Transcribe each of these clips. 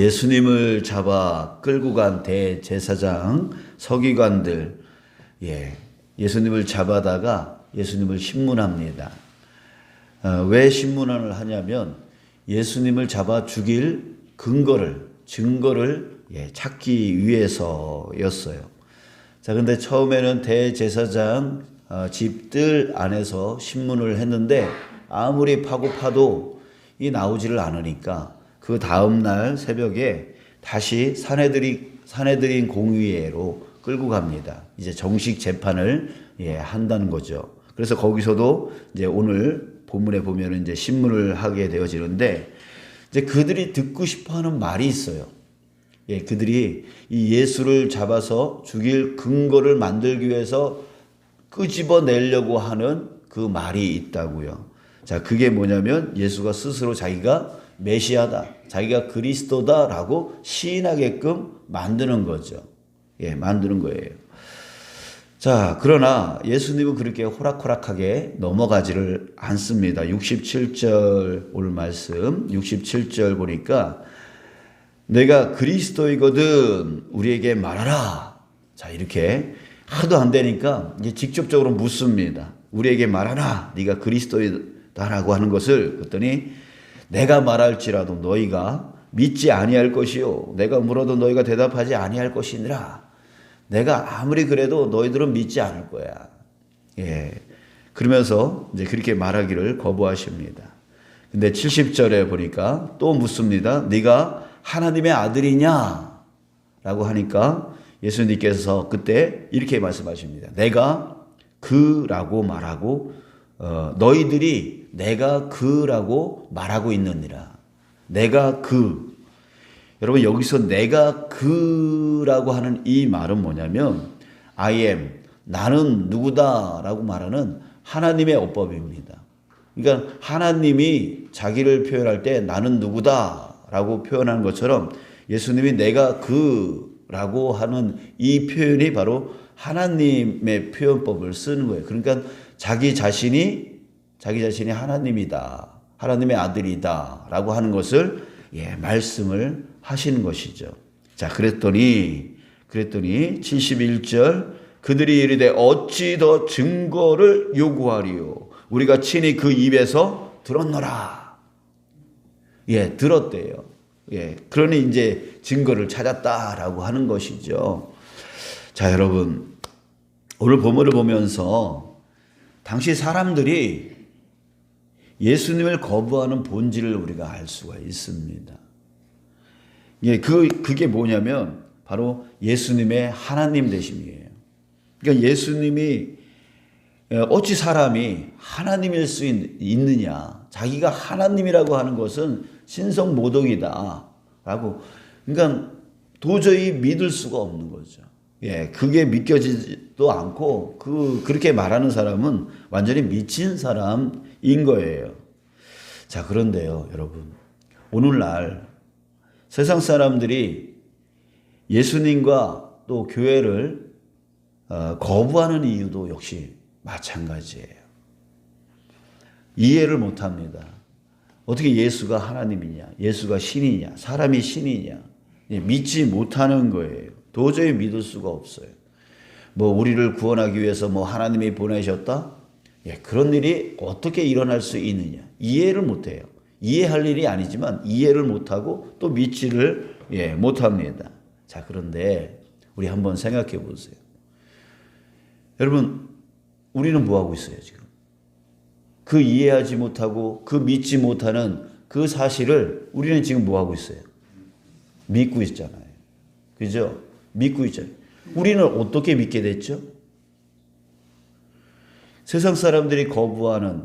예수님을 잡아 끌고 간 대제사장, 서기관들, 예수님을 잡아다가 예수님을 신문합니다. 왜 신문을 하냐면 예수님을 잡아 죽일 증거를 찾기 위해서였어요. 자, 근데 처음에는 대제사장 집들 안에서 신문을 했는데 아무리 파도 이 나오지를 않으니까 그 다음날 새벽에 다시 산헤드린 공의회로 끌고 갑니다. 이제 정식 재판을 한다는 거죠. 그래서 거기서도 이제 오늘 본문에 보면 이제 신문을 하게 되어지는데 이제 그들이 듣고 싶어하는 말이 있어요. 그들이 이 예수를 잡아서 죽일 근거를 만들기 위해서 끄집어내려고 하는 그 말이 있다고요. 자, 그게 뭐냐면 예수가 스스로 자기가 메시아다, 자기가 그리스도다라고 시인하게끔 만드는 거죠. 만드는 거예요. 자, 그러나 예수님은 그렇게 호락호락하게 넘어가지를 않습니다. 67절 오늘 말씀 67절 보니까 내가 그리스도이거든 우리에게 말하라. 자, 이렇게 하도 안 되니까 이제 직접적으로 묻습니다. 우리에게 말하라. 네가 그리스도이다라고 하는 것을 그랬더니 내가 말할지라도 너희가 믿지 아니할 것이요 내가 물어도 너희가 대답하지 아니할 것이니라. 내가 아무리 그래도 너희들은 믿지 않을 거야. 그러면서 이제 그렇게 말하기를 거부하십니다. 근데 70절에 보니까 또 묻습니다. 네가 하나님의 아들이냐? 라고 하니까 예수님께서 그때 이렇게 말씀하십니다. 내가 그라고 말하고 너희들이 내가 그라고 말하고 있느니라. 내가 그. 여러분 여기서 내가 그라고 하는 이 말은 뭐냐면 I am, 나는 누구다라고 말하는 하나님의 어법입니다. 그러니까 하나님이 자기를 표현할 때 나는 누구다라고 표현하는 것처럼 예수님이 내가 그라고 하는 이 표현이 바로 하나님의 표현법을 쓰는 거예요. 그러니까 자기 자신이 하나님이다, 하나님의 아들이다 라고 하는 것을 말씀을 하시는 것이죠. 자, 그랬더니 71절 그들이 이르되 어찌 더 증거를 요구하리요 우리가 친히 그 입에서 들었노라. 들었대요. 그러니 이제 증거를 찾았다라고 하는 것이죠. 자, 여러분 오늘 본문을 보면서 당시 사람들이 예수님을 거부하는 본질을 우리가 알 수가 있습니다. 그게 뭐냐면 바로 예수님의 하나님 되심이에요. 그러니까 예수님이 어찌 사람이 하나님일 수 있느냐. 자기가 하나님이라고 하는 것은 신성모독이다라고. 그러니까 도저히 믿을 수가 없는 거죠. 그게 믿겨지지도 않고 그렇게 말하는 사람은 완전히 미친 사람인 거예요. 자, 그런데요, 여러분. 오늘날 세상 사람들이 예수님과 또 교회를 거부하는 이유도 역시 마찬가지예요. 이해를 못합니다. 어떻게 예수가 하나님이냐, 예수가 신이냐, 사람이 신이냐 믿지 못하는 거예요. 도저히 믿을 수가 없어요. 우리를 구원하기 위해서 하나님이 보내셨다? 그런 일이 어떻게 일어날 수 있느냐 이해를 못해요. 이해할 일이 아니지만 이해를 못하고 또 믿지를 못합니다. 자, 그런데 우리 한번 생각해 보세요. 여러분 우리는 뭐하고 있어요 지금? 그 이해하지 못하고 그 믿지 못하는 그 사실을 우리는 지금 뭐하고 있어요? 믿고 있잖아요. 그죠? 믿고 있잖아요. 우리는 어떻게 믿게 됐죠? 세상 사람들이 거부하는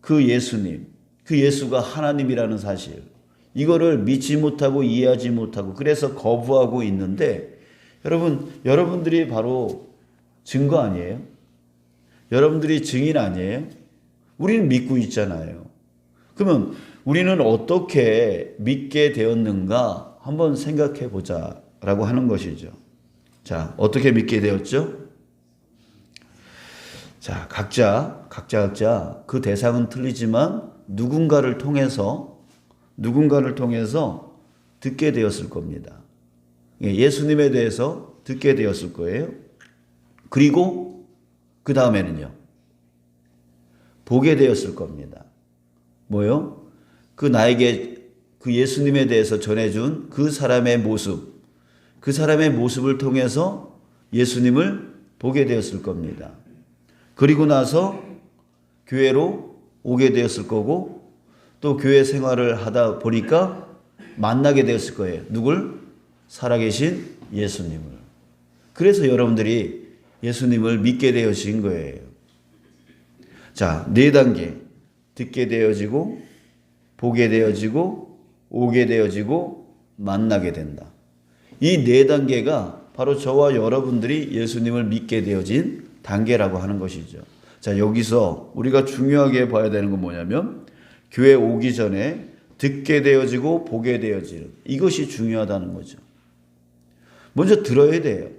그 예수님, 그 예수가 하나님이라는 사실, 이거를 믿지 못하고 이해하지 못하고 그래서 거부하고 있는데 여러분들이 바로 증거 아니에요? 여러분들이 증인 아니에요? 우리는 믿고 있잖아요. 그러면 우리는 어떻게 믿게 되었는가 한번 생각해 보자라고 하는 것이죠. 자, 어떻게 믿게 되었죠? 자, 각자 그 대상은 틀리지만 누군가를 통해서 듣게 되었을 겁니다. 예수님에 대해서 듣게 되었을 거예요. 그리고 그 다음에는요. 보게 되었을 겁니다. 뭐요? 나에게 그 예수님에 대해서 전해준 그 사람의 모습, 그 사람의 모습을 통해서 예수님을 보게 되었을 겁니다. 그리고 나서 교회로 오게 되었을 거고 또 교회 생활을 하다 보니까 만나게 되었을 거예요. 누굴? 살아계신 예수님을. 그래서 여러분들이 예수님을 믿게 되어진 거예요. 자, 4단계. 듣게 되어지고, 보게 되어지고, 오게 되어지고, 만나게 된다. 이 4단계가 바로 저와 여러분들이 예수님을 믿게 되어진 단계라고 하는 것이죠. 자, 여기서 우리가 중요하게 봐야 되는 건 뭐냐면 교회 오기 전에 듣게 되어지고 보게 되어지는 이것이 중요하다는 거죠. 먼저 들어야 돼요.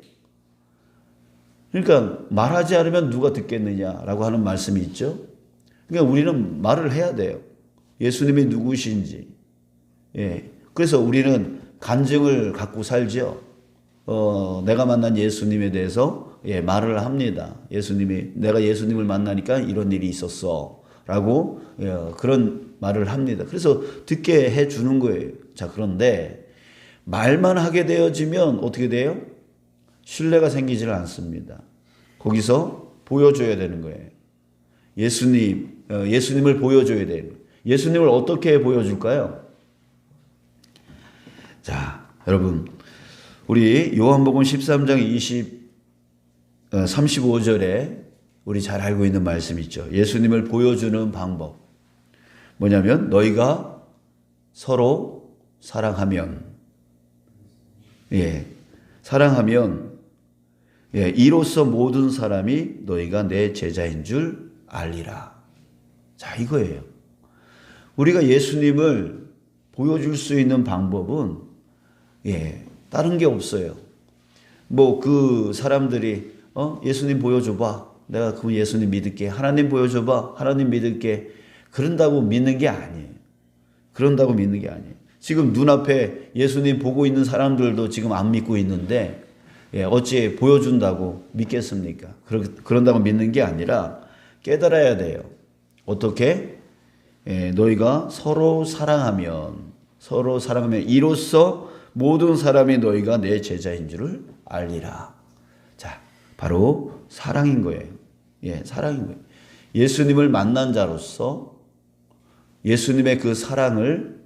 그러니까 말하지 않으면 누가 듣겠느냐라고 하는 말씀이 있죠. 그러니까 우리는 말을 해야 돼요. 예수님이 누구신지. 예. 그래서 우리는 간증을 갖고 살죠. 내가 만난 예수님에 대해서 말을 합니다. 내가 예수님을 만나니까 이런 일이 있었어. 라고 그런 말을 합니다. 그래서 듣게 해 주는 거예요. 자, 그런데 말만 하게 되어지면 어떻게 돼요? 신뢰가 생기질 않습니다. 거기서 보여줘야 되는 거예요. 예수님을 보여줘야 돼요. 예수님을 어떻게 보여줄까요? 자, 여러분, 우리 요한복음 13장 35절에 우리 잘 알고 있는 말씀 있죠. 예수님을 보여주는 방법. 뭐냐면 너희가 서로 사랑하면 사랑하면 이로써 모든 사람이 너희가 내 제자인 줄 알리라. 자, 이거예요. 우리가 예수님을 보여줄 수 있는 방법은 다른 게 없어요. 뭐 그 사람들이 예수님 보여줘봐. 내가 그 예수님 믿을게. 하나님 보여줘봐. 하나님 믿을게. 그런다고 믿는 게 아니에요. 지금 눈앞에 예수님 보고 있는 사람들도 지금 안 믿고 있는데 어찌 보여준다고 믿겠습니까? 그런다고 믿는 게 아니라 깨달아야 돼요. 어떻게? 너희가 서로 사랑하면 이로써 모든 사람이 너희가 내 제자인 줄을 알리라. 자, 바로 사랑인 거예요. 사랑인 거예요. 예수님을 만난 자로서 예수님의 그 사랑을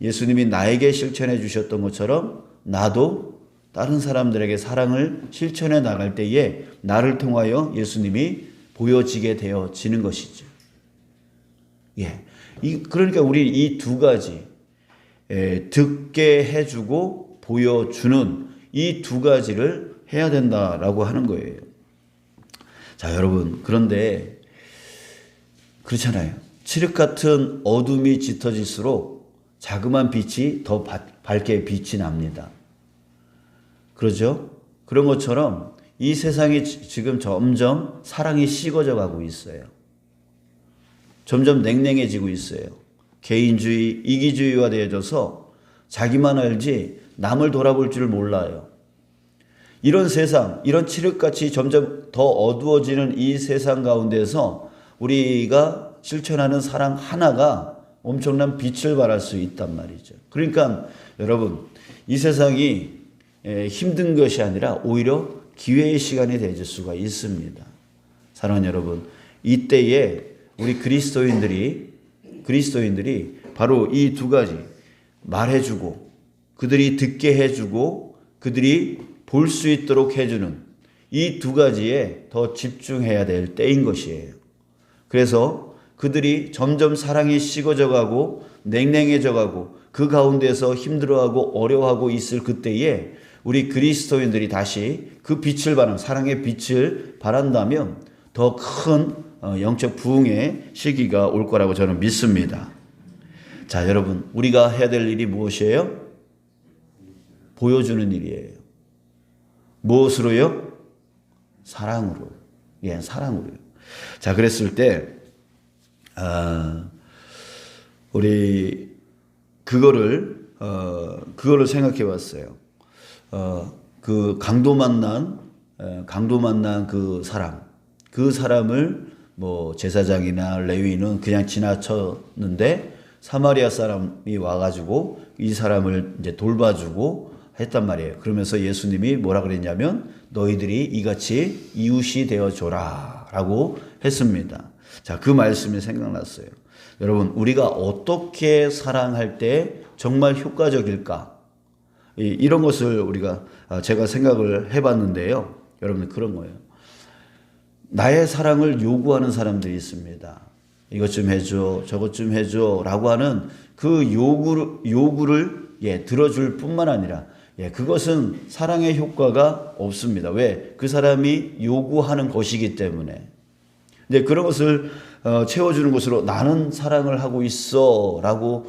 예수님이 나에게 실천해 주셨던 것처럼 나도 다른 사람들에게 사랑을 실천해 나갈 때에 나를 통하여 예수님이 보여지게 되어지는 것이죠. 그러니까 우리 이 두 가지 듣게 해주고 보여주는 이 두 가지를 해야 된다라고 하는 거예요. 자, 여러분, 그런데 그렇잖아요. 칠흑 같은 어둠이 짙어질수록 자그마한 빛이 더 밝게 빛이 납니다. 그렇죠? 그런 것처럼 이 세상이 지금 점점 사랑이 식어져 가고 있어요. 점점 냉랭해지고 있어요. 개인주의, 이기주의화 되어져서 자기만 알지 남을 돌아볼 줄 몰라요. 이런 세상, 이런 칠흑같이 점점 더 어두워지는 이 세상 가운데서 우리가 실천하는 사랑 하나가 엄청난 빛을 발할 수 있단 말이죠. 그러니까 여러분, 이 세상이 힘든 것이 아니라 오히려 기회의 시간이 되어질 수가 있습니다. 사랑하는 여러분, 이때에 우리 그리스도인들이 바로 이 두 가지 말해주고 그들이 듣게 해주고 그들이 볼 수 있도록 해주는 이 두 가지에 더 집중해야 될 때인 것이에요. 그래서 그들이 점점 사랑이 식어져 가고 냉랭해져 가고 그 가운데서 힘들어하고 어려워하고 있을 그때에 우리 그리스도인들이 다시 그 빛을 바라는 사랑의 빛을 바란다면 더 큰 영적 부흥의 시기가 올 거라고 저는 믿습니다. 자, 여러분, 우리가 해야 될 일이 무엇이에요? 보여주는 일이에요. 무엇으로요? 사랑으로. 사랑으로요. 자, 그랬을 때 우리 그거를 그거를 생각해 봤어요. 그 강도 만난 그 사람을 뭐 제사장이나 레위인은 그냥 지나쳤는데 사마리아 사람이 와가지고 이 사람을 이제 돌봐주고 했단 말이에요. 그러면서 예수님이 뭐라 그랬냐면 너희들이 이같이 이웃이 되어줘라 라고 했습니다. 자, 그 말씀이 생각났어요. 여러분, 우리가 어떻게 사랑할 때 정말 효과적일까? 이런 것을 제가 생각을 해봤는데요. 여러분, 그런 거예요. 나의 사랑을 요구하는 사람들이 있습니다. 이것 좀 해줘, 저것 좀 해줘 라고 하는 그 요구를 들어줄 뿐만 아니라 그것은 사랑의 효과가 없습니다. 왜? 그 사람이 요구하는 것이기 때문에. 근데 그런 것을 채워주는 것으로 나는 사랑을 하고 있어 라고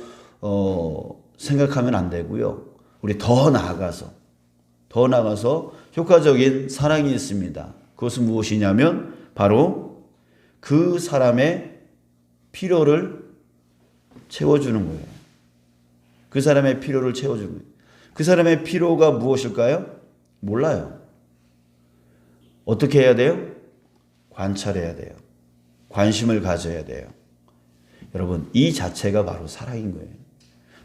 생각하면 안 되고요. 우리 더 나아가서 효과적인 사랑이 있습니다. 그것은 무엇이냐면 바로 그 사람의 필요를 채워주는 거예요. 그 사람의 필요를 채워주는 거예요. 그 사람의 필요가 무엇일까요? 몰라요. 어떻게 해야 돼요? 관찰해야 돼요. 관심을 가져야 돼요. 여러분, 이 자체가 바로 사랑인 거예요.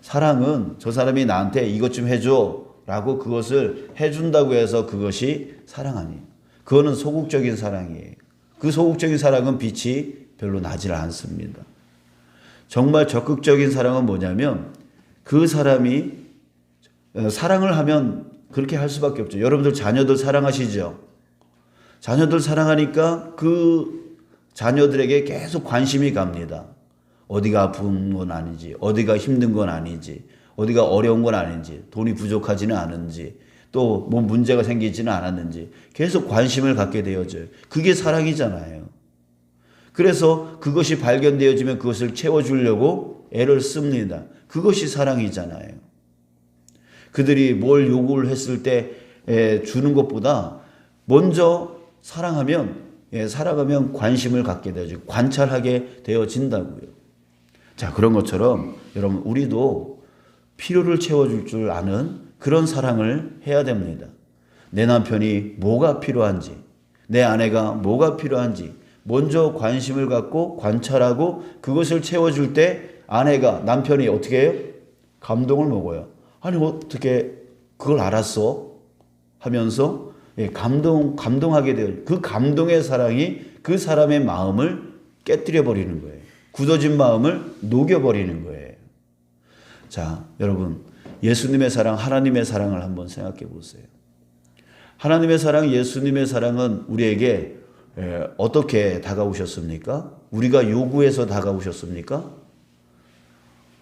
사랑은 저 사람이 나한테 이것 좀 해줘 라고 그것을 해준다고 해서 그것이 사랑 아니에요. 그거는 소극적인 사랑이에요. 그 소극적인 사랑은 빛이 별로 나질 않습니다. 정말 적극적인 사랑은 뭐냐면 그 사람이 사랑을 하면 그렇게 할 수밖에 없죠. 여러분들 자녀들 사랑하시죠? 자녀들 사랑하니까 그 자녀들에게 계속 관심이 갑니다. 어디가 아픈 건 아닌지, 어디가 힘든 건 아닌지, 어디가 어려운 건 아닌지, 돈이 부족하지는 않은지, 또 뭐 문제가 생기지는 않았는지 계속 관심을 갖게 되어져요. 그게 사랑이잖아요. 그래서 그것이 발견되어지면 그것을 채워주려고 애를 씁니다. 그것이 사랑이잖아요. 그들이 뭘 요구를 했을 때 주는 것보다 먼저 사랑하면 관심을 갖게 되어지고 관찰하게 되어진다고요. 자, 그런 것처럼 여러분, 우리도 필요를 채워줄 줄 아는 그런 사랑을 해야 됩니다. 내 남편이 뭐가 필요한지, 내 아내가 뭐가 필요한지 먼저 관심을 갖고 관찰하고 그것을 채워줄 때 남편이 어떻게 해요? 감동을 먹어요. 아니, 어떻게 그걸 알았어? 하면서 감동하게 돼요. 그 감동의 사랑이 그 사람의 마음을 깨뜨려 버리는 거예요. 굳어진 마음을 녹여버리는 거예요. 자, 여러분, 예수님의 사랑, 하나님의 사랑을 한번 생각해 보세요. 하나님의 사랑, 예수님의 사랑은 우리에게 어떻게 다가오셨습니까? 우리가 요구해서 다가오셨습니까?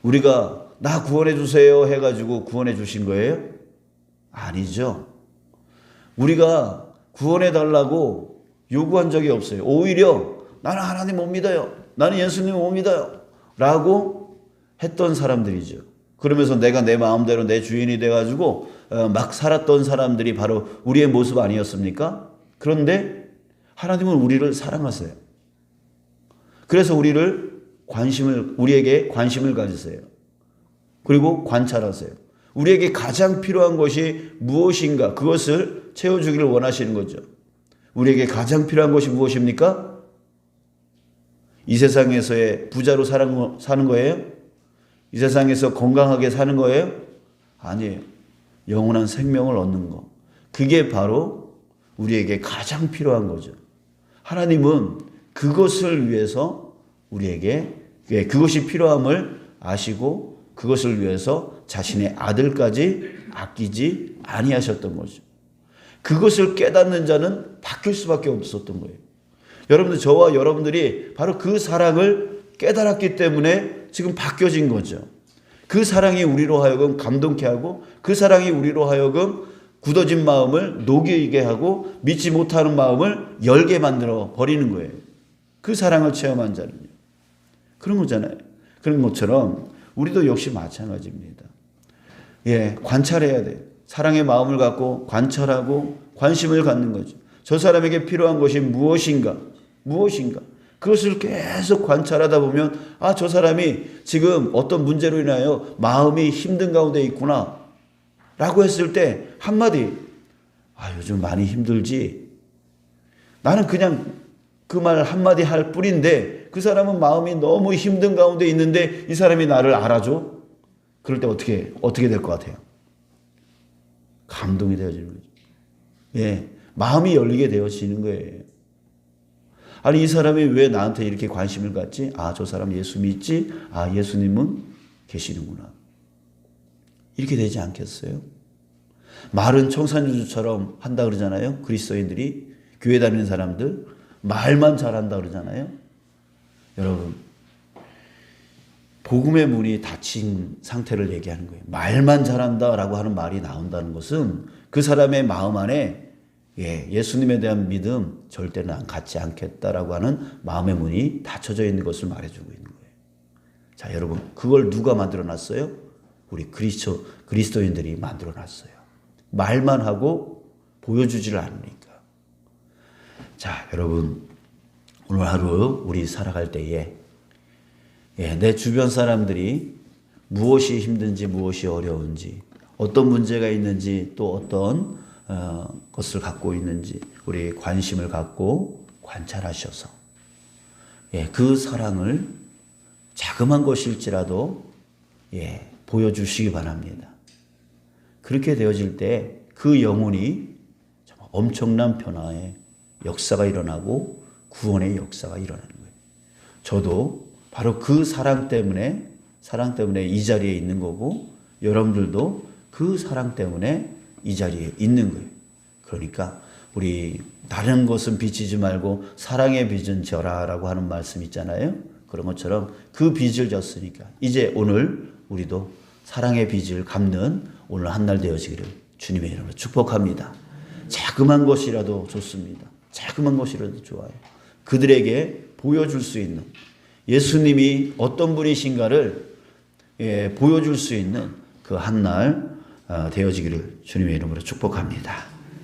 우리가 나 구원해 주세요 해가지고 구원해 주신 거예요? 아니죠. 우리가 구원해 달라고 요구한 적이 없어요. 오히려 나는 하나님 못 믿어요. 나는 예수님 못 믿어요. 라고 했던 사람들이죠. 그러면서 내가 내 마음대로 내 주인이 돼가지고 막 살았던 사람들이 바로 우리의 모습 아니었습니까? 그런데 하나님은 우리를 사랑하세요. 그래서 우리에게 관심을 가지세요. 그리고 관찰하세요. 우리에게 가장 필요한 것이 무엇인가, 그것을 채워주기를 원하시는 거죠. 우리에게 가장 필요한 것이 무엇입니까? 이 세상에서의 부자로 사는 거예요? 이 세상에서 건강하게 사는 거예요? 아니에요. 영원한 생명을 얻는 거. 그게 바로 우리에게 가장 필요한 거죠. 하나님은 그것을 위해서 우리에게 그것이 필요함을 아시고 그것을 위해서 자신의 아들까지 아끼지 아니하셨던 거죠. 그것을 깨닫는 자는 바뀔 수밖에 없었던 거예요. 여러분들, 저와 여러분들이 바로 그 사랑을 깨달았기 때문에 지금 바뀌어진 거죠. 그 사랑이 우리로 하여금 감동케 하고 그 사랑이 우리로 하여금 굳어진 마음을 녹이게 하고 믿지 못하는 마음을 열게 만들어 버리는 거예요. 그 사랑을 체험한 자는요. 그런 거잖아요. 그런 것처럼 우리도 역시 마찬가지입니다. 관찰해야 돼요. 사랑의 마음을 갖고 관찰하고 관심을 갖는 거죠. 저 사람에게 필요한 것이 무엇인가? 그것을 계속 관찰하다 보면 아, 저 사람이 지금 어떤 문제로 인하여 마음이 힘든 가운데 있구나 라고 했을 때 한마디, 아, 요즘 많이 힘들지. 나는 그냥 그 말 한마디 할 뿐인데 그 사람은 마음이 너무 힘든 가운데 있는데 이 사람이 나를 알아줘? 그럴 때 어떻게 될 것 같아요? 감동이 되어지는 거죠. 예, 마음이 열리게 되어지는 거예요. 아니, 이 사람이 왜 나한테 이렇게 관심을 갖지? 아, 저 사람 예수 믿지? 아, 예수님은 계시는구나. 이렇게 되지 않겠어요? 말은 청산유주처럼 한다 그러잖아요. 그리스도인들이, 교회 다니는 사람들 말만 잘한다 그러잖아요. 여러분, 복음의 문이 닫힌 상태를 얘기하는 거예요. 말만 잘한다라고 하는 말이 나온다는 것은 그 사람의 마음 안에 예수님에 대한 믿음 절대 난 갖지 않겠다라고 하는 마음의 문이 닫혀져 있는 것을 말해주고 있는 거예요. 자, 여러분, 그걸 누가 만들어놨어요? 우리 그리스도인들이 만들어놨어요. 말만 하고 보여주지를 않으니까. 자, 여러분, 오늘 하루 우리 살아갈 때에 내 주변 사람들이 무엇이 힘든지 무엇이 어려운지, 어떤 문제가 있는지, 또 어떤 것을 갖고 있는지 우리 관심을 갖고 관찰하셔서 그 사랑을 자그만 것일지라도 보여주시기 바랍니다. 그렇게 되어질 때 그 영혼이 엄청난 변화의 역사가 일어나고 구원의 역사가 일어나는 거예요. 저도 바로 그 사랑 때문에 이 자리에 있는 거고, 여러분들도 그 사랑 때문에 이 자리에 있는 거예요. 그러니까 우리 다른 것은 비치지 말고 사랑의 빚은 져라라고 하는 말씀 있잖아요. 그런 것처럼 그 빚을 졌으니까 이제 오늘 우리도 사랑의 빚을 갚는 오늘 한 날 되어지기를 주님의 이름으로 축복합니다. 자그만 것이라도 좋습니다. 자그만 것이라도 좋아요. 그들에게 보여줄 수 있는, 예수님이 어떤 분이신가를 보여줄 수 있는 그 한 날 되어지기를 주님의 이름으로 축복합니다.